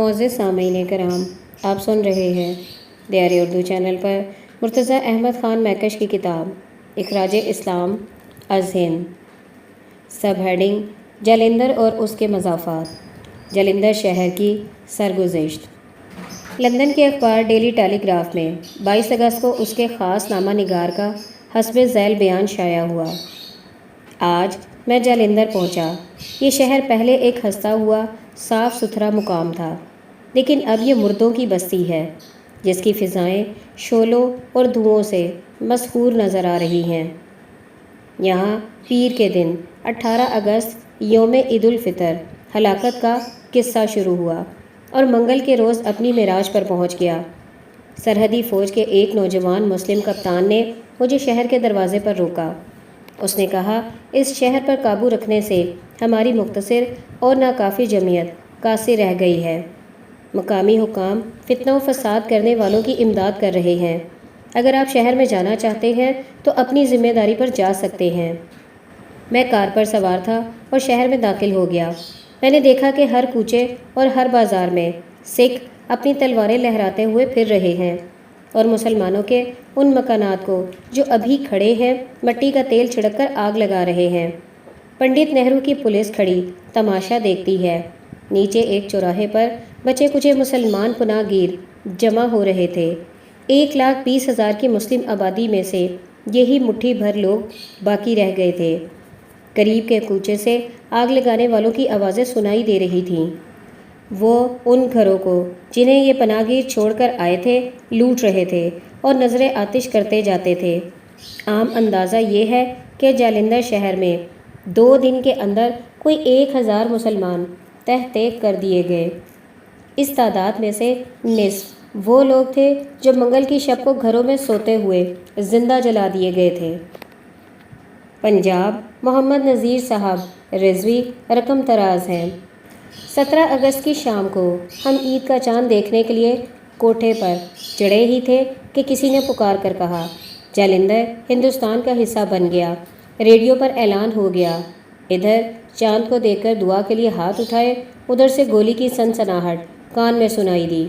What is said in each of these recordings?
معزز سامعین کرام، آپ سن رہے ہیں دیار اردو چینل پر مرتضیٰ احمد خان میکش کی کتاب اخراج اسلام از ہند، سب ہیڈنگ جالندھر اور اس کے مضافات، جالندھر شہر کی سرگزشت۔ لندن کے اخبار ڈیلی ٹیلی گراف میں 22 اگست کو اس کے خاص نامہ نگار کا حسب ذیل بیان شائع ہوا۔ آج میں جالندھر پہنچا۔ یہ شہر پہلے ایک ہنستا ہوا صاف ستھرا مقام تھا، لیکن اب یہ مردوں کی بستی ہے جس کی فضائیں شعلوں اور دھوؤں سے مسحور نظر آ رہی ہیں۔ یہاں پیر کے دن 18 اگست یوم عید الفطر ہلاکت کا قصہ شروع ہوا اور منگل کے روز اپنی معراج پر پہنچ گیا۔ سرحدی فوج کے ایک نوجوان مسلم کپتان نے مجھے شہر کے دروازے پر روکا۔ اس نے کہا، اس شہر پر قابو رکھنے سے ہماری مختصر اور ناکافی جمعیت قاصر رہ گئی ہے۔ مقامی حکام فتنہ و فساد کرنے والوں کی امداد کر رہے ہیں۔ اگر آپ شہر میں جانا چاہتے ہیں تو اپنی ذمہ داری پر جا سکتے ہیں۔ میں کار پر سوار تھا اور شہر میں داخل ہو گیا۔ میں نے دیکھا کہ ہر کوچے اور ہر بازار میں سکھ اپنی تلواریں لہراتے ہوئے پھر رہے ہیں اور مسلمانوں کے ان مکانات کو جو ابھی کھڑے ہیں مٹی کا تیل چھڑک کر آگ لگا رہے ہیں۔ پنڈت نہرو کی پولیس کھڑی تماشا دیکھتی ہے۔ نیچے ایک چوراہے پر بچے کچے مسلمان پناہ گیر جمع ہو رہے تھے۔ 1,20,000 کی مسلم آبادی میں سے یہی مٹھی بھر لوگ باقی رہ گئے تھے۔ قریب کے کوچے سے آگ لگانے والوں کی آوازیں سنائی دے رہی تھیں۔ وہ ان گھروں کو جنہیں یہ پناہ گیر چھوڑ کر آئے تھے لوٹ رہے تھے اور نظر آتش کرتے جاتے تھے۔ عام اندازہ یہ ہے کہ جالندھر شہر میں 2 دن کے اندر کوئی 1,000 مسلمان تہ طیق کر دیے گئے۔ اس تعداد میں سے نصف وہ لوگ تھے جو منگل کی شب کو گھروں میں سوتے ہوئے زندہ جلا دیے گئے تھے۔ پنجاب محمد نذیر صاحب رضوی رقم طراز ہیں۔ 17 اگست کی شام کو ہم عید کا چاند دیکھنے کے لیے کوٹھے پر چڑھے ہی تھے کہ کسی نے پکار کر کہا، جالندھر ہندوستان کا حصہ بن گیا۔ ریڈیو پر اعلان ہو گیا۔ ادھر چاند کو دیکھ کر دعا کے لیے ہاتھ اٹھائے، ادھر سے گولی کی سنسناہٹ کان میں سنائی دی۔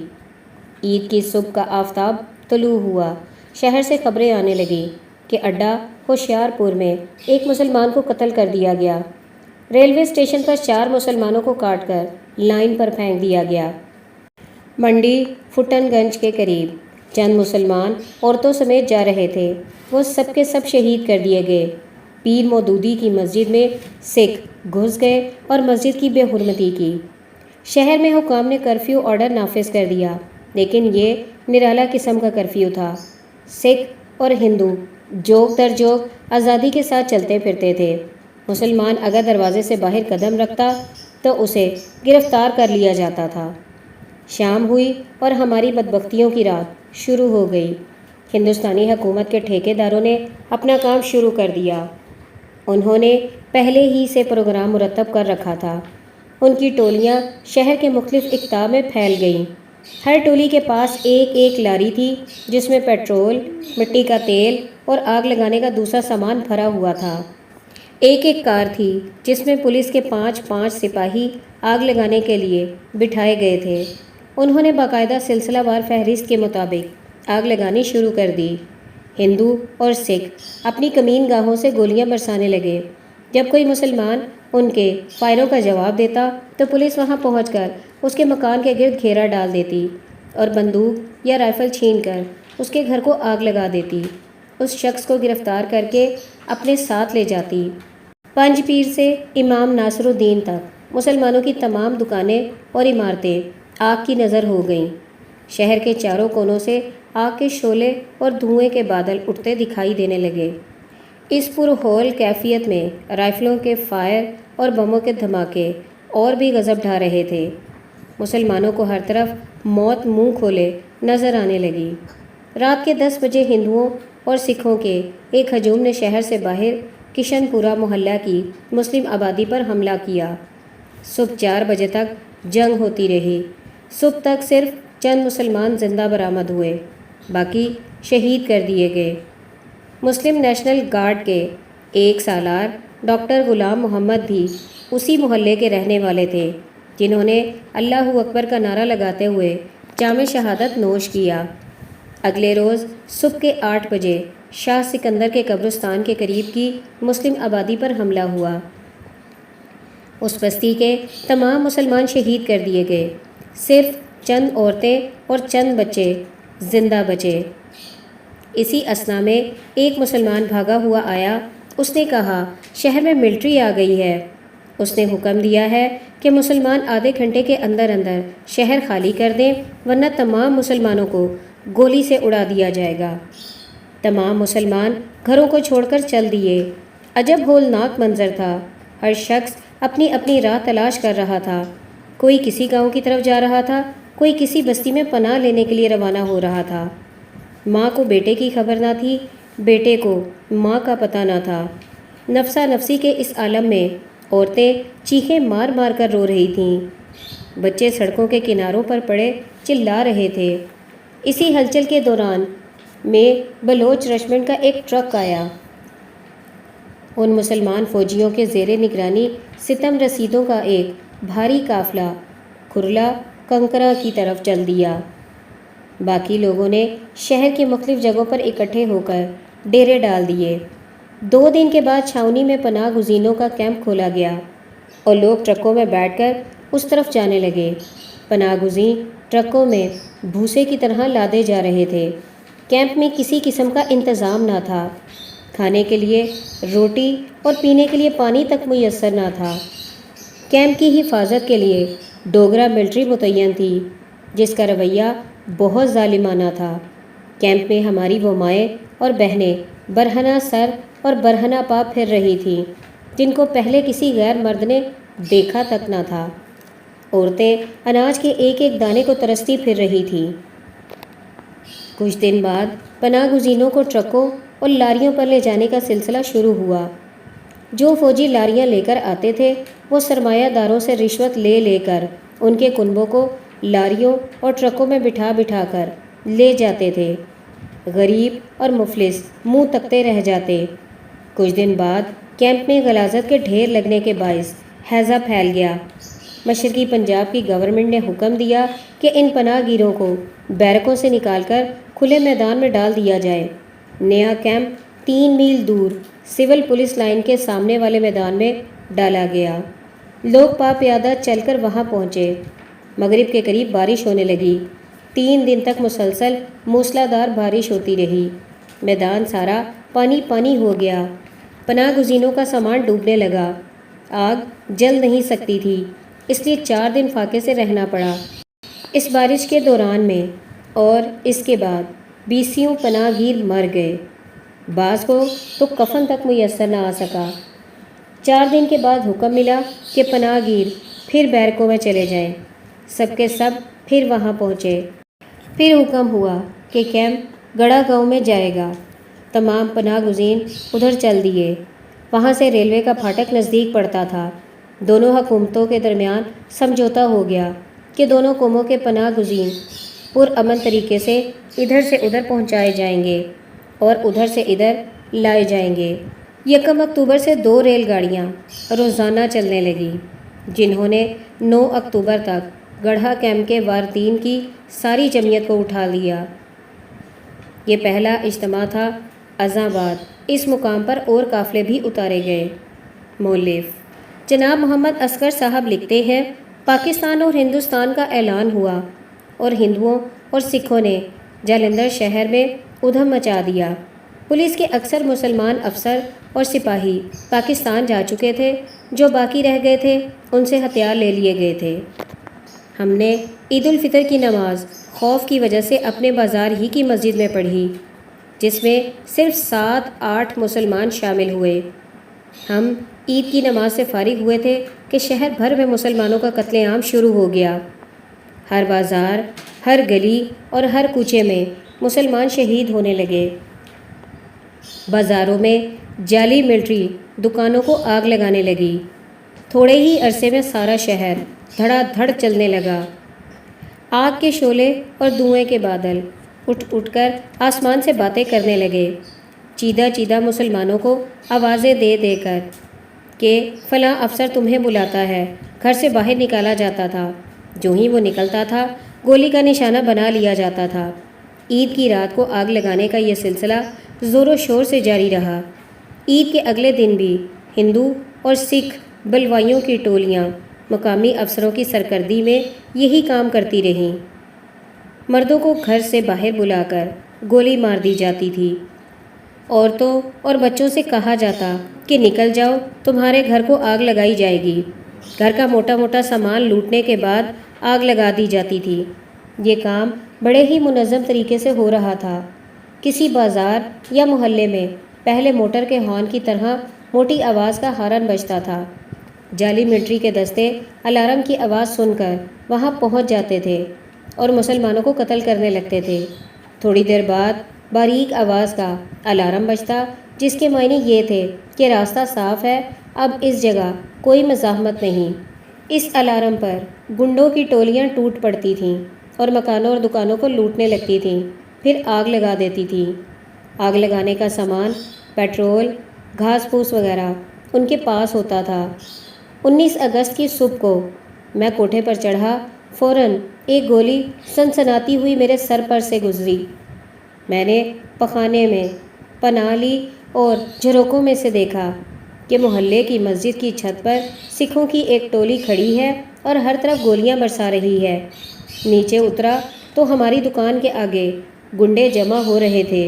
عید کی صبح کا آفتاب طلوع ہوا۔ شہر سے خبریں آنے لگیں کہ اڈہ ہوشیار پور میں ایک مسلمان کو قتل کر دیا گیا۔ ریلوے اسٹیشن پر 4 مسلمانوں کو کاٹ کر لائن پر پھینک دیا گیا۔ منڈی پھٹن گنج کے قریب چند مسلمان عورتوں سمیت جا رہے تھے، وہ سب کے سب شہید کر دیے گئے۔ پیر مودودی کی مسجد میں سکھ گھس گئے اور مسجد کی بے حرمتی کی۔ شہر میں حکام نے کرفیو آرڈر نافذ کر دیا، لیکن یہ نرالا قسم کا کرفیو تھا۔ سکھ اور ہندو جوگ در جوگ آزادی کے ساتھ چلتے پھرتے تھے۔ مسلمان اگر دروازے سے باہر قدم رکھتا تو اسے گرفتار کر لیا جاتا تھا۔ شام ہوئی اور ہماری بدبختیوں کی رات شروع ہو گئی۔ ہندوستانی حکومت کے ٹھیکیداروں نے اپنا کام شروع کر دیا۔ انہوں نے پہلے ہی سے پروگرام مرتب کر رکھا تھا۔ ان کی ٹولیاں شہر کے مختلف اقطاع میں پھیل گئیں۔ ہر ٹولی کے پاس ایک لاری تھی جس میں پیٹرول، مٹی کا تیل اور آگ لگانے کا دوسرا سامان بھرا ہوا تھا۔ ایک کار تھی جس میں پولیس کے 5 سپاہی آگ لگانے کے لیے بٹھائے گئے تھے۔ انہوں نے باقاعدہ سلسلہ وار فہرست کے مطابق آگ لگانی شروع کر دی۔ ہندو اور سکھ اپنی کمین گاہوں سے گولیاں برسانے لگے۔ جب کوئی مسلمان ان کے فائروں کا جواب دیتا تو پولیس وہاں پہنچ کر اس کے مکان کے گرد گھیرا ڈال دیتی اور بندوق یا رائفل چھین کر اس کے گھر کو آگ لگا دیتی۔ اس شخص کو گرفتار کر کے اپنے ساتھ لے جاتی۔ پنج پیر سے امام ناصر الدین تک مسلمانوں کی تمام دکانیں اور عمارتیں آگ کی نظر ہو گئیں۔ شہر کے چاروں کونوں سے آگ کے شعلے اور دھوئیں کے بادل اٹھتے دکھائی دینے لگے۔ اس پرہول کیفیت میں رائفلوں کے فائر اور بموں کے دھماکے اور بھی غضب ڈھا رہے تھے۔ مسلمانوں کو ہر طرف موت منہ کھولے نظر آنے لگی۔ رات کے 10 بجے ہندوؤں اور سکھوں کے ایک ہجوم نے شہر سے باہر کشن پورہ محلہ کی مسلم آبادی پر حملہ کیا۔ صبح 4 بجے تک جنگ ہوتی رہی۔ صبح تک صرف چند مسلمان زندہ برآمد ہوئے، باقی شہید کر دیے گئے۔ مسلم نیشنل گارڈ کے 1 سالار ڈاکٹر غلام محمد بھی اسی محلے کے رہنے والے تھے۔ جنہوں نے اللہ اکبر کا نعرہ لگاتے ہوئے جام شہادت نوش کیا۔ اگلے روز صبح کے 8 بجے شاہ سکندر کے قبرستان کے قریب کی مسلم آبادی پر حملہ ہوا۔ اس بستی کے تمام مسلمان شہید کر دیے گئے، صرف چند عورتیں اور چند بچے زندہ بچے۔ اسی اثنا میں ایک مسلمان بھاگا ہوا آیا۔ اس نے کہا شہر میں ملٹری آ گئی ہے۔ اس نے حکم دیا ہے کہ مسلمان آدھے گھنٹے کے اندر اندر شہر خالی کر دیں ورنہ تمام مسلمانوں کو گولی سے اڑا دیا جائے گا۔ تمام مسلمان گھروں کو چھوڑ کر چل دیے۔ عجب ہولناک منظر تھا۔ ہر شخص اپنی اپنی راہ تلاش کر رہا تھا۔ کوئی کسی گاؤں کی طرف جا رہا تھا، کوئی کسی بستی میں پناہ لینے کے لیے روانہ ہو رہا تھا۔ ماں کو بیٹے کی خبر نہ تھی، بیٹے کو ماں کا پتہ نہ تھا۔ نفسا نفسی کے اس عالم میں عورتیں چیخیں مار مار کر رو رہی تھیں، بچے سڑکوں کے کناروں پر پڑے چلا رہے تھے۔ اسی ہلچل کے دوران میں بلوچ رجمنٹ کا ایک ٹرک آیا۔ ان مسلمان فوجیوں کے زیر نگرانی ستم رسیدوں کا ایک بھاری قافلہ کھرلا کنکرا کی طرف چل دیا۔ باقی لوگوں نے شہر کی مختلف جگہوں پر اکٹھے ہو کر ڈیرے ڈال دیے۔ 2 دن کے بعد چھاؤنی میں پناہ گزینوں کا کیمپ کھولا گیا اور لوگ ٹرکوں میں بیٹھ کر اس طرف جانے لگے۔ پناہ گزین ٹرکوں میں بھوسے کی طرح لادے جا رہے تھے۔ کیمپ میں کسی قسم کا انتظام نہ تھا۔ کھانے کے لیے روٹی اور پینے کے لیے پانی تک میسر نہ تھا۔ کیمپ کی حفاظت کے لیے ڈوگرا ملٹری متعین تھی، جس کا رویہ بہت ظالمانہ تھا۔ کیمپ میں ہماری وہ مائیں اور بہنیں برہنہ سر اور برہنہ پا پھر رہی تھیں، جن کو پہلے کسی غیر مرد نے دیکھا تک نہ تھا۔ عورتیں اناج کے ایک ایک دانے کو ترستی پھر رہی تھیں۔ کچھ دن بعد پناہ گزینوں کو ٹرکوں اور لاریوں پر لے جانے کا سلسلہ شروع ہوا۔ جو فوجی لاریاں لے کر آتے تھے وہ سرمایہ داروں سے رشوت لے لے کر ان کے کنبوں کو لاریوں اور ٹرکوں میں بٹھا بٹھا کر لے جاتے تھے۔ غریب اور مفلس منہ تکتے رہ جاتے۔ کچھ دن بعد کیمپ میں غلاظت کے ڈھیر لگنے کے باعث ہیضہ پھیل گیا۔ مشرقی پنجاب کی گورنمنٹ نے حکم دیا کہ ان پناہ گیروں کو بیرکوں سے نکال کر کھلے میدان میں ڈال دیا جائے۔ نیا کیمپ 3 میل دور سول پولیس لائن کے سامنے والے میدان میں ڈالا گیا۔ لوگ پا پیادہ چل کر وہاں پہنچے۔ مغرب کے قریب بارش ہونے لگی۔ 3 دن تک مسلسل موسلادھار بارش ہوتی رہی۔ میدان سارا پانی پانی ہو گیا۔ پناہ گزینوں کا سامان ڈوبنے لگا۔ آگ جل نہیں سکتی تھی، اس لیے 4 دن فاقے سے رہنا پڑا۔ اس بارش کے دوران میں اور اس کے بعد 20 پناہ گیر مر گئے۔ بعض کو تو کفن تک میسر نہ آ سکا۔ 4 دن کے بعد حکم ملا کہ پناہ گیر پھر بیرکوں میں چلے جائیں۔ سب کے سب پھر وہاں پہنچے۔ پھر حکم ہوا کہ کیمپ گڑا گاؤں میں جائے گا۔ تمام پناہ گزین ادھر چل دیے۔ وہاں سے ریلوے کا پھاٹک نزدیک پڑتا تھا۔ دونوں حکومتوں کے درمیان سمجھوتا ہو گیا کہ دونوں قوموں کے پناہ گزین پرامن طریقے سے ادھر سے ادھر پہنچائے جائیں گے اور ادھر سے ادھر لائے جائیں گے۔ 1 اکتوبر سے 2 ریل گاڑیاں روزانہ چلنے لگیں، جنہوں نے 9 اکتوبر تک گڑھا کیمپ کے واردین کی ساری جمعیت کو اٹھا لیا۔ یہ پہلا اجتماع تھا ازاں بعد اس مقام پر اور قافلے بھی اتارے گئے۔ مؤلف جناب محمد اصغر صاحب لکھتے ہیں، پاکستان اور ہندوستان کا اعلان ہوا اور ہندوؤں اور سکھوں نے جالندھر شہر میں ادھم مچا دیا۔ پولیس کے اکثر مسلمان افسر اور سپاہی پاکستان جا چکے تھے۔ جو باقی رہ گئے تھے ان سے ہتھیار لے لیے گئے تھے۔ ہم نے عید الفطر کی نماز خوف کی وجہ سے اپنے بازار ہی کی مسجد میں پڑھی، جس میں صرف 7-8 مسلمان شامل ہوئے۔ ہم عید کی نماز سے فارغ ہوئے تھے کہ شہر بھر میں مسلمانوں کا قتل عام شروع ہو گیا۔ ہر بازار، ہر گلی اور ہر کوچے میں مسلمان شہید ہونے لگے۔ بازاروں میں جعلی ملٹری دکانوں کو آگ لگانے لگی۔ تھوڑے ہی عرصے میں سارا شہر دھڑا دھڑ چلنے لگا۔ آگ کے شعلے اور دھوئیں کے بادل اٹھ اٹھ کر آسمان سے باتیں کرنے لگے، چیدہ چیدہ مسلمانوں کو آوازیں دے دے کر کہ فلاں افسر تمہیں بلاتا ہے، گھر سے باہر نکالا جاتا تھا۔ جو ہی وہ نکلتا تھا گولی کا نشانہ بنا لیا جاتا تھا۔ عید کی رات کو آگ لگانے کا یہ سلسلہ زور و شور سے جاری رہا۔ عید کے اگلے دن بھی ہندو اور سکھ بلوائیوں کی ٹولیاں مقامی افسروں کی سرکردی میں یہی کام کرتی رہیں۔ مردوں کو گھر سے باہر بلا کر گولی مار دی جاتی تھی۔ عورتوں اور بچوں سے کہا جاتا کہ نکل جاؤ، تمہارے گھر کو آگ لگائی جائے گی۔ گھر کا موٹا موٹا سامان لوٹنے کے بعد آگ لگا دی جاتی تھی۔ یہ کام بڑے ہی منظم طریقے سے ہو رہا تھا۔ کسی بازار یا محلے میں پہلے موٹر کے ہارن کی طرح موٹی آواز کا ہارن بجتا تھا۔ جعلی ملٹری کے دستے الارم کی آواز سن کر وہاں پہنچ جاتے تھے اور مسلمانوں کو قتل کرنے لگتے تھے۔ تھوڑی دیر بعد باریک آواز کا الارم بجتا، جس کے معنی یہ تھے کہ راستہ صاف ہے، اب اس جگہ کوئی مزاحمت نہیں۔ اس الارم پر گنڈوں کی ٹولیاں ٹوٹ پڑتی تھیں اور مکانوں اور دکانوں کو لوٹنے لگتی تھیں، پھر آگ لگا دیتی تھیں۔ آگ لگانے کا سامان، پیٹرول، گھاس پھوس وغیرہ ان کے پاس ہوتا تھا۔ 19 اگست کی صبح کو میں کوٹھے پر چڑھا، فوراً ایک گولی سنسناتی ہوئی میرے سر پر سے گزری۔ میں نے پخانے میں پناہ لی اور جھروکوں میں سے دیکھا کہ محلے کی مسجد کی چھت پر سکھوں کی ایک ٹولی کھڑی ہے اور ہر طرف گولیاں برسا رہی ہے۔ نیچے اترا تو ہماری دکان کے آگے گنڈے جمع ہو رہے تھے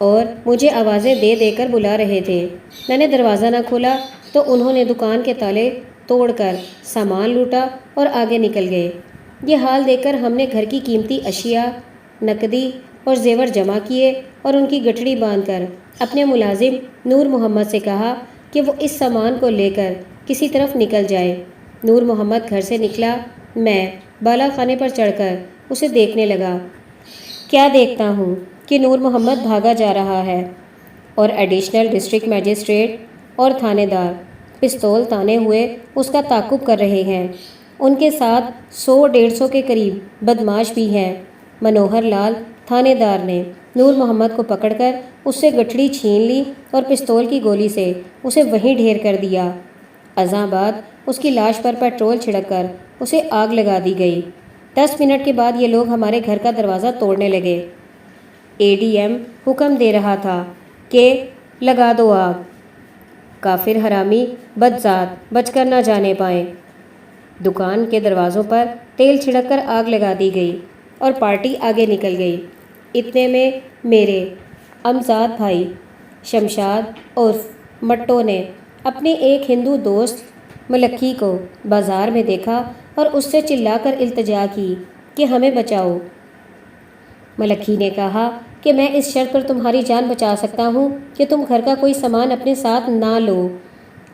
اور مجھے آوازیں دے دے کر بلا رہے تھے۔ میں نے دروازہ نہ کھولا تو انہوں نے دکان کے تالے توڑ کر سامان لوٹا اور آگے نکل گئے۔ یہ حال دیکھ کر ہم نے گھر کی قیمتی اشیاء، نقدی اور زیور جمع کیے اور ان کی گٹھڑی باندھ کر اپنے ملازم نور محمد سے کہا کہ وہ اس سامان کو لے کر کسی طرف نکل جائے۔ نور محمد گھر سے نکلا۔ میں بالا خانے پر چڑھ کر اسے دیکھنے لگا۔ کیا دیکھتا ہوں کہ نور محمد بھاگا جا رہا ہے اور ایڈیشنل ڈسٹرکٹ میجسٹریٹ اور تھانے دار پستول تانے ہوئے اس کا تعاقب کر رہے ہیں۔ ان کے ساتھ 100-150 کے قریب بدماش بھی ہیں۔ منوہر لال تھانے دار نے نور محمد کو پکڑ کر اس سے گٹھڑی چھین لی اور پستول کی گولی سے اسے وہیں ڈھیر کر دیا۔ ازاں بعد اس کی لاش پر پیٹرول چھڑک کر اسے آگ لگا دی گئی۔ 10 منٹ کے بعد یہ لوگ ہمارے گھر کا دروازہ توڑنے لگے۔ ADM حکم دے رہا تھا کہ لگا دو آگ، کافر حرامی بدذات بچ کر نہ جانے پائیں۔ دکان کے دروازوں پر تیل چھڑک کر آگ لگا دی گئی اور پارٹی آگے نکل گئی۔ اتنے میں میرے امزاد بھائی شمشاد عرف مٹو نے اپنے ایک ہندو دوست ملکھی کو بازار میں دیکھا اور اس سے چلا کر التجا کی کہ ہمیں بچاؤ۔ ملکھی نے کہا کہ میں اس شرط پر تمہاری جان بچا سکتا ہوں کہ تم گھر کا کوئی سامان اپنے ساتھ نہ لو۔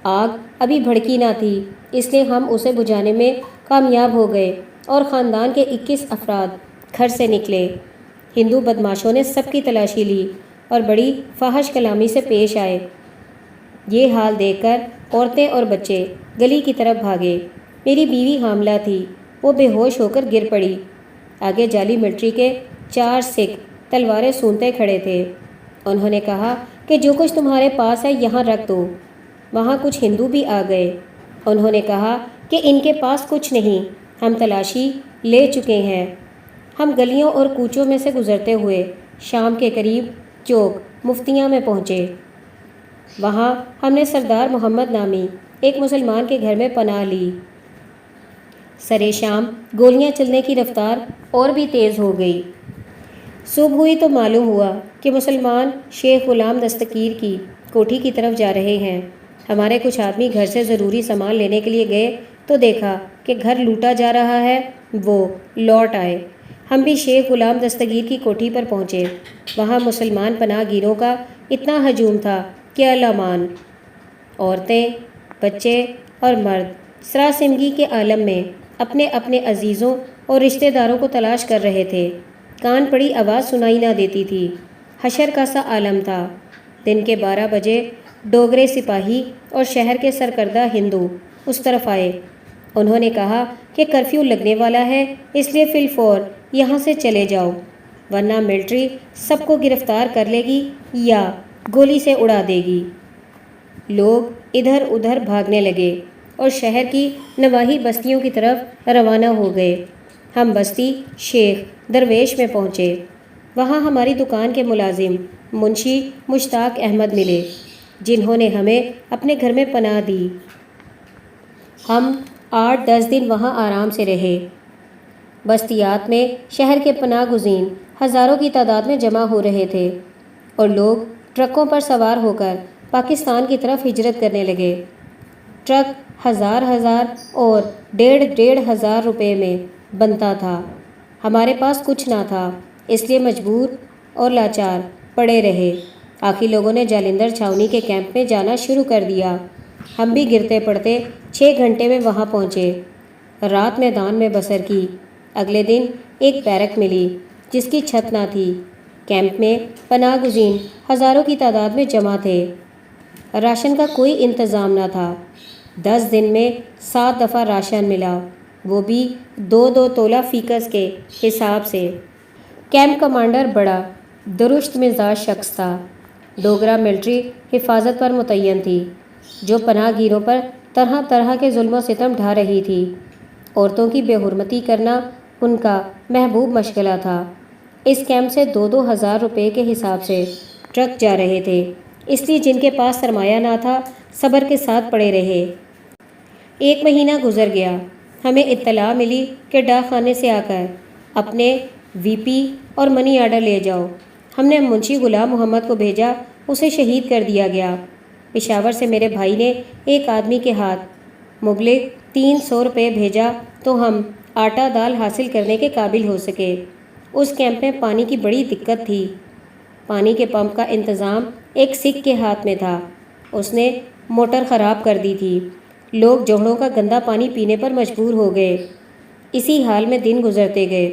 آگ ابھی بھڑکی نہ تھی، اس لیے ہم اسے بجھانے میں کامیاب ہو گئے اور خاندان کے 21 افراد گھر سے نکلے۔ ہندو بدماشوں نے سب کی تلاشی لی اور بڑی فاحش کلامی سے پیش آئے۔ یہ حال دیکھ کر عورتیں اور بچے گلی کی طرف بھاگے۔ میری بیوی حاملہ تھی، وہ بے ہوش ہو کر گر پڑی۔ آگے جعلی ملٹری کے 4 سکھ تلواریں سونتے کھڑے تھے۔ انہوں نے کہا کہ جو کچھ تمہارے پاس ہے یہاں رکھ دو۔ وہاں کچھ ہندو بھی آ گئے۔ انہوں نے کہا کہ ان کے پاس کچھ نہیں، ہم تلاشی لے چکے ہیں۔ ہم گلیوں اور کوچوں میں سے گزرتے ہوئے شام کے قریب چوک مفتیاں میں پہنچے۔ وہاں ہم نے سردار محمد نامی ایک مسلمان کے گھر میں پناہ لی۔ سرے شام گولیاں چلنے کی رفتار اور بھی تیز ہو گئی۔ صبح ہوئی تو معلوم ہوا کہ مسلمان شیخ غلام دستگیر کی کوٹھی کی طرف جا رہے ہیں۔ ہمارے کچھ آدمی گھر سے ضروری سامان لینے کے لیے گئے تو دیکھا کہ گھر لوٹا جا رہا ہے، وہ لوٹ آئے۔ ہم بھی شیخ غلام دستگیر کی کوٹھی پر پہنچے۔ وہاں مسلمان پناہ گیروں کا اتنا ہجوم تھا کہ الامان، عورتیں، بچے اور مرد سراسیمگی کے عالم میں اپنے اپنے عزیزوں اور رشتہ داروں کو تلاش کر رہے تھے۔ کان پڑی آواز سنائی نہ دیتی تھی۔ حشر کا سا عالم تھا۔ دن کے 12 بجے ڈوگرے سپاہی اور شہر کے سرکردہ ہندو اس طرف آئے۔ انہوں نے کہا کہ کرفیو لگنے والا ہے، اس لیے فی الفور یہاں سے چلے جاؤ، ورنہ ملٹری سب کو گرفتار کر لے گی یا گولی سے اڑا دے گی۔ لوگ ادھر ادھر بھاگنے لگے اور شہر کی نواحی بستیوں کی طرف روانہ ہو گئے۔ ہم بستی شیخ درویش میں پہنچے۔ وہاں ہماری دکان کے ملازم منشی مشتاق احمد ملے، جنہوں نے ہمیں اپنے گھر میں پناہ دی۔ ہم 8-10 دن وہاں آرام سے رہے۔ بستیات میں شہر کے پناہ گزین ہزاروں کی تعداد میں جمع ہو رہے تھے اور لوگ ٹرکوں پر سوار ہو کر پاکستان کی طرف ہجرت کرنے لگے۔ ٹرک ہزار اور 1,500 روپے میں بنتا تھا۔ ہمارے پاس کچھ نہ تھا، اس لیے مجبور اور لاچار پڑے رہے۔ آخر لوگوں نے جالندھر چھاؤنی کے کیمپ میں جانا شروع کر دیا۔ ہم بھی گرتے پڑتے 6 گھنٹے میں وہاں پہنچے۔ رات میدان میں بسر کی۔ اگلے دن ایک بیرک ملی جس کی چھت نہ تھی۔ کیمپ میں پناہ گزین ہزاروں کی تعداد میں جمع تھے۔ راشن کا کوئی انتظام نہ تھا۔ 10 دن میں 7 دفعہ راشن ملا، وہ بھی 2 تولہ فی کس کے حساب سے۔ کیمپ کمانڈر بڑا درست مزاج شخص تھا۔ ڈوگرا ملٹری حفاظت پر متعین تھی، جو پناہ گیروں پر طرح طرح کے ظلم و ستم ڈھا رہی تھی۔ عورتوں کی بے حرمتی کرنا ان کا محبوب مشغلہ تھا۔ اس کیمپ سے 2,000 روپے کے حساب سے ٹرک جا رہے تھے، اس لیے جن کے پاس سرمایہ نہ تھا صبر کے ساتھ پڑے رہے۔ 1 مہینہ گزر گیا۔ ہمیں اطلاع ملی کہ ڈاک خانے سے آ کر اپنے وی پی اور منی آرڈر لے جاؤ۔ ہم نے منشی غلام محمد کو بھیجا، اسے شہید کر دیا گیا۔ پشاور سے میرے بھائی نے ایک آدمی کے ہاتھ مبلغ 300 روپے بھیجا تو ہم آٹا دال حاصل کرنے کے قابل ہو سکے۔ اس کیمپ میں پانی کی بڑی دقت تھی۔ پانی کے پمپ کا انتظام ایک سکھ کے ہاتھ میں تھا، اس نے موٹر خراب کر دی تھی۔ لوگ جوہڑوں کا گندا پانی پینے پر مجبور ہو گئے۔ اسی حال میں دن گزرتے گئے۔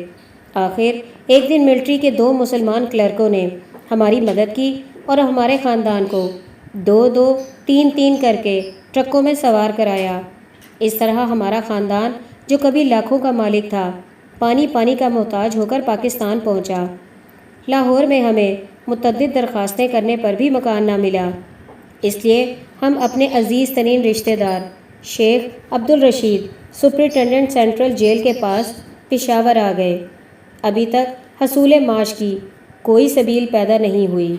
آخر ایک دن ملٹری کے 2 مسلمان کلرکوں نے ہماری مدد کی اور ہمارے خاندان کو 2 3 کر کے ٹرکوں میں سوار کرایا۔ اس طرح ہمارا خاندان، جو کبھی لاکھوں کا مالک تھا، پانی کا محتاج ہو کر پاکستان پہنچا۔ لاہور میں ہمیں متعدد درخواستیں کرنے پر بھی مکان نہ ملا، اس لیے ہم اپنے عزیز ترین رشتہ دار شیخ عبدالرشید سپرنٹنڈنٹ سینٹرل جیل کے پاس پشاور آ گئے۔ ابھی تک حصول معاش کی کوئی سبیل پیدا نہیں ہوئی۔